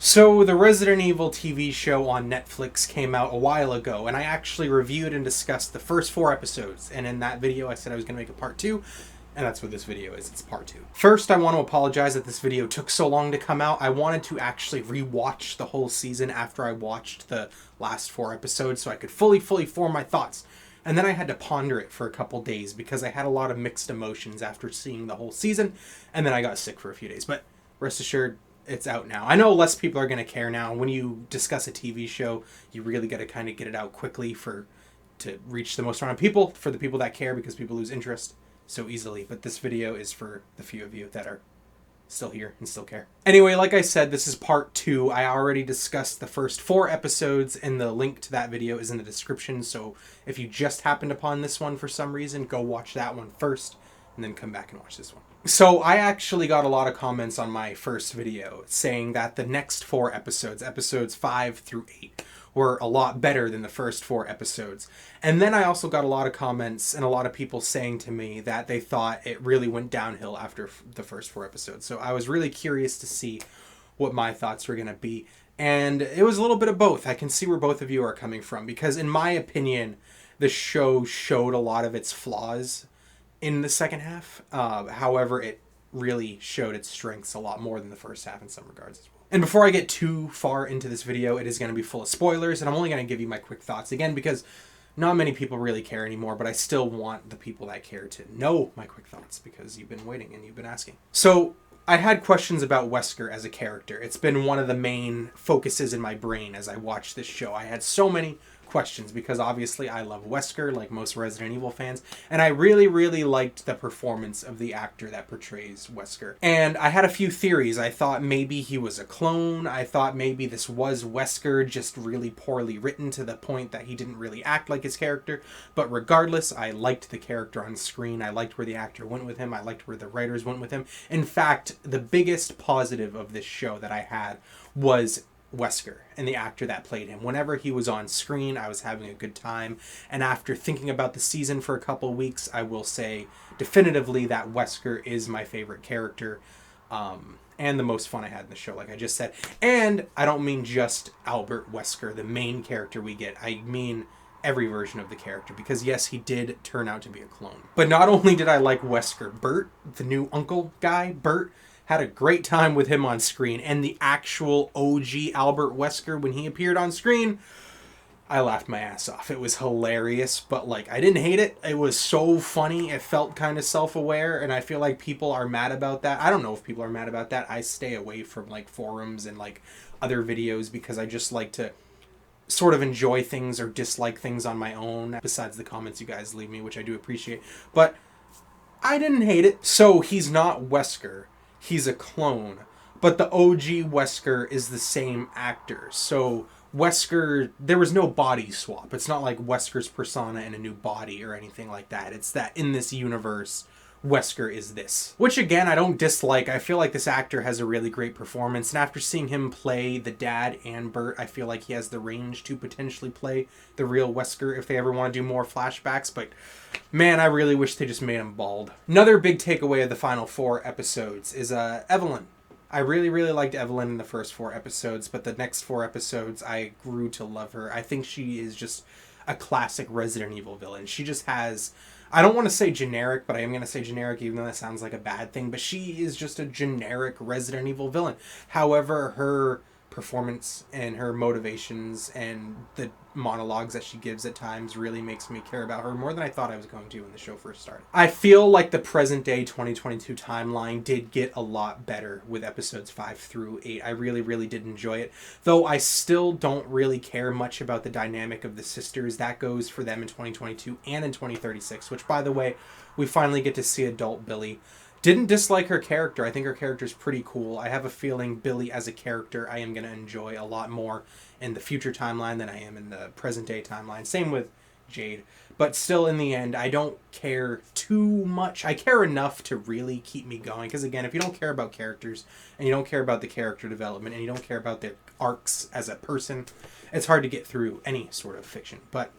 So the Resident Evil TV show on Netflix came out a while ago, and I actually reviewed and discussed the first 4 episodes. And in that video, I said I was going to make a part 2, and that's what this video is. It's part 2. First, I want to apologize that this video took so long to come out. I wanted to actually rewatch the whole season after I watched the last 4 episodes so I could fully form my thoughts. And then I had to ponder it for a couple days because I had a lot of mixed emotions after seeing the whole season, and then I got sick for a few days. But rest assured, it's out now. I know less people are going to care now. When you discuss a TV show, you really got to kind of get it out quickly to reach the most amount of people, for the people that care, because people lose interest so easily. But this video is for the few of you that are still here and still care. Anyway, like I said, this is part 2. I already discussed the first 4 episodes, and the link to that video is in the description. So if you just happened upon this one for some reason, go watch that one first and then come back and watch this one. So I actually got a lot of comments on my first video saying that the next 4 episodes, episodes 5 through 8, were a lot better than the first 4 episodes. And then I also got a lot of comments and a lot of people saying to me that they thought it really went downhill after the first 4 episodes. So I was really curious to see what my thoughts were going to be. And it was a little bit of both. I can see where both of you are coming from, because in my opinion, the show showed a lot of its flaws in the second half. However, it really showed its strengths a lot more than the first half in some regards as well. And before I get too far into this video, it is going to be full of spoilers, and I'm only going to give you my quick thoughts again because not many people really care anymore, but I still want the people that care to know my quick thoughts because you've been waiting and you've been asking. So I had questions about Wesker as a character. It's been one of the main focuses in my brain as I watched this show. I had so many questions because obviously I love Wesker, like most Resident Evil fans, and I really liked the performance of the actor that portrays Wesker. And I had a few theories. I thought maybe he was a clone. I thought maybe this was Wesker, just really poorly written to the point that he didn't really act like his character. But regardless, I liked the character on screen. I liked where the actor went with him. I liked where the writers went with him. In fact, the biggest positive of this show that I had was Wesker and the actor that played him. Whenever he was on screen, I was having a good time. And after thinking about the season for a couple weeks, I will say definitively that Wesker is my favorite character, and the most fun I had in the show, like I just said. And I don't mean just Albert Wesker, the main character we get. I mean every version of the character, because yes, he did turn out to be a clone. But not only did I like Wesker, Bert, the new uncle guy, Bert, had a great time with him on screen. And the actual OG Albert Wesker, when he appeared on screen, I laughed my ass off. It was hilarious, but like, I didn't hate it. It was so funny. It felt kind of self-aware, and I feel like people are mad about that. I don't know if people are mad about that. I stay away from like forums and like other videos because I just like to sort of enjoy things or dislike things on my own, besides the comments you guys leave me, which I do appreciate. But I didn't hate it. So he's not Wesker. He's a clone, but the OG Wesker is the same actor. So Wesker, there was no body swap. It's not like Wesker's persona in a new body or anything like that. It's that in this universe, Wesker is this. Which again, I don't dislike. I feel like this actor has a really great performance. And after seeing him play the dad and Bert, I feel like he has the range to potentially play the real Wesker if they ever want to do more flashbacks. But man, I really wish they just made him bald. Another big takeaway of the final 4 episodes is Evelyn. I really liked Evelyn in the first 4 episodes, but the next 4 episodes, I grew to love her. I think she is just a classic Resident Evil villain. She just has, I don't want to say generic, but I am going to say generic even though that sounds like a bad thing, but she is just a generic Resident Evil villain. However, her performance and her motivations and the monologues that she gives at times really makes me care about her more than I thought I was going to when the show first started. I feel like the present day 2022 timeline did get a lot better with episodes 5 through 8. I really did enjoy it, though I still don't really care much about the dynamic of the sisters. That goes for them in 2022 and in 2036, which by the way, we finally get to see adult Billy. Didn't dislike her character. I think her character's pretty cool. I have a feeling Billy as a character I am going to enjoy a lot more in the future timeline than I am in the present day timeline. Same with Jade. But still, in the end, I don't care too much. I care enough to really keep me going. Because again, if you don't care about characters, and you don't care about the character development, and you don't care about their arcs as a person, it's hard to get through any sort of fiction. But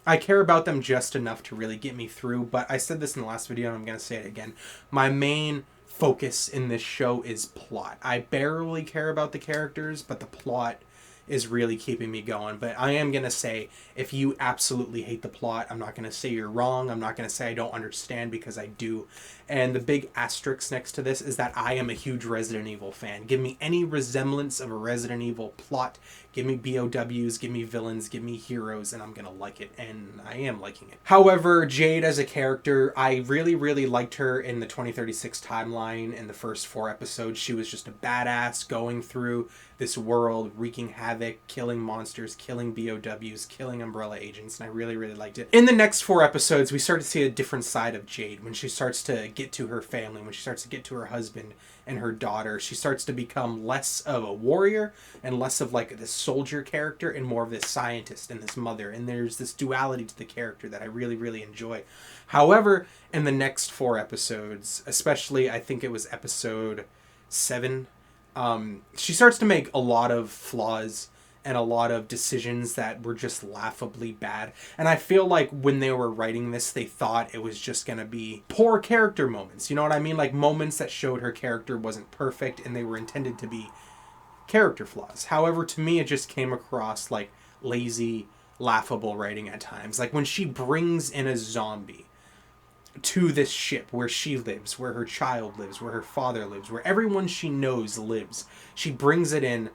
I care about them just enough to really get me through. But I said this in the last video, and I'm going to say it again. My main focus in this show is plot. I barely care about the characters, but the plot is really keeping me going. But I am going to say, if you absolutely hate the plot, I'm not going to say you're wrong. I'm not going to say I don't understand, because I do. And the big asterisk next to this is that I am a huge Resident Evil fan. Give me any resemblance of a Resident Evil plot. Give me BOWs, give me villains, give me heroes, and I'm going to like it. And I am liking it. However, Jade as a character, I really, really liked her in the 2036 timeline. In the first 4 episodes, she was just a badass going through this world, wreaking havoc, killing monsters, killing BOWs, killing Umbrella agents, and I really, really liked it. In the next 4 episodes, we start to see a different side of Jade. When she starts to get to her family, when she starts to get to her husband and her daughter, she starts to become less of a warrior and less of like this soldier character and more of this scientist and this mother. And there's this duality to the character that I really, really enjoy. However, in the next 4 episodes, especially I think it was episode 7, she starts to make a lot of flaws and a lot of decisions that were just laughably bad. And I feel like when they were writing this, they thought it was just going to be poor character moments. You know what I mean? Like moments that showed her character wasn't perfect and they were intended to be character flaws. However, to me, it just came across like lazy, laughable writing at times. Like when she brings in a zombie to this ship where she lives, where her child lives, where her father lives, where everyone she knows lives. She brings it in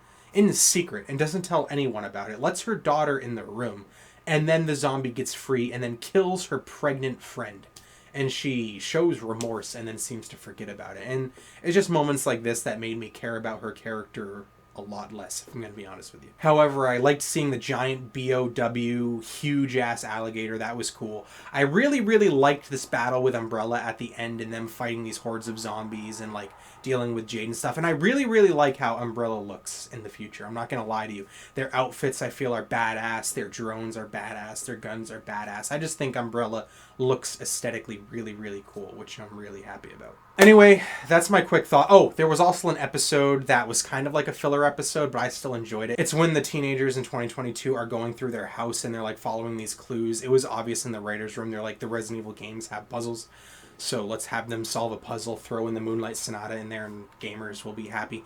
secret and doesn't tell anyone about it. Lets her daughter in the room. And then the zombie gets free and then kills her pregnant friend. And she shows remorse and then seems to forget about it. And it's just moments like this that made me care about her character a lot less, if I'm going to be honest with you. However, I liked seeing the giant BOW, huge-ass alligator. That was cool. I really, really liked this battle with Umbrella at the end and them fighting these hordes of zombies and, like, dealing with Jade and stuff. And I really, really like how Umbrella looks in the future. I'm not going to lie to you. Their outfits, I feel, are badass. Their drones are badass. Their guns are badass. I just think Umbrella looks aesthetically really, really cool, which I'm really happy about. Anyway, that's my quick thought. Oh, there was also an episode that was kind of like a filler episode, but I still enjoyed it. It's when the teenagers in 2022 are going through their house and they're like following these clues. It was obvious in the writer's room. They're like, the Resident Evil games have puzzles, so let's have them solve a puzzle, throw in the Moonlight Sonata in there, and gamers will be happy.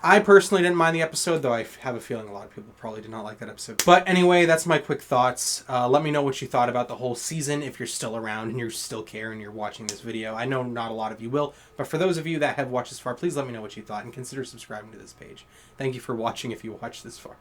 I personally didn't mind the episode, though I have a feeling a lot of people probably did not like that episode. But anyway, that's my quick thoughts. Let me know what you thought about the whole season, if you're still around and you still care and you're watching this video. I know not a lot of you will, but for those of you that have watched this far, please let me know what you thought and consider subscribing to this page. Thank you for watching if you watched this far.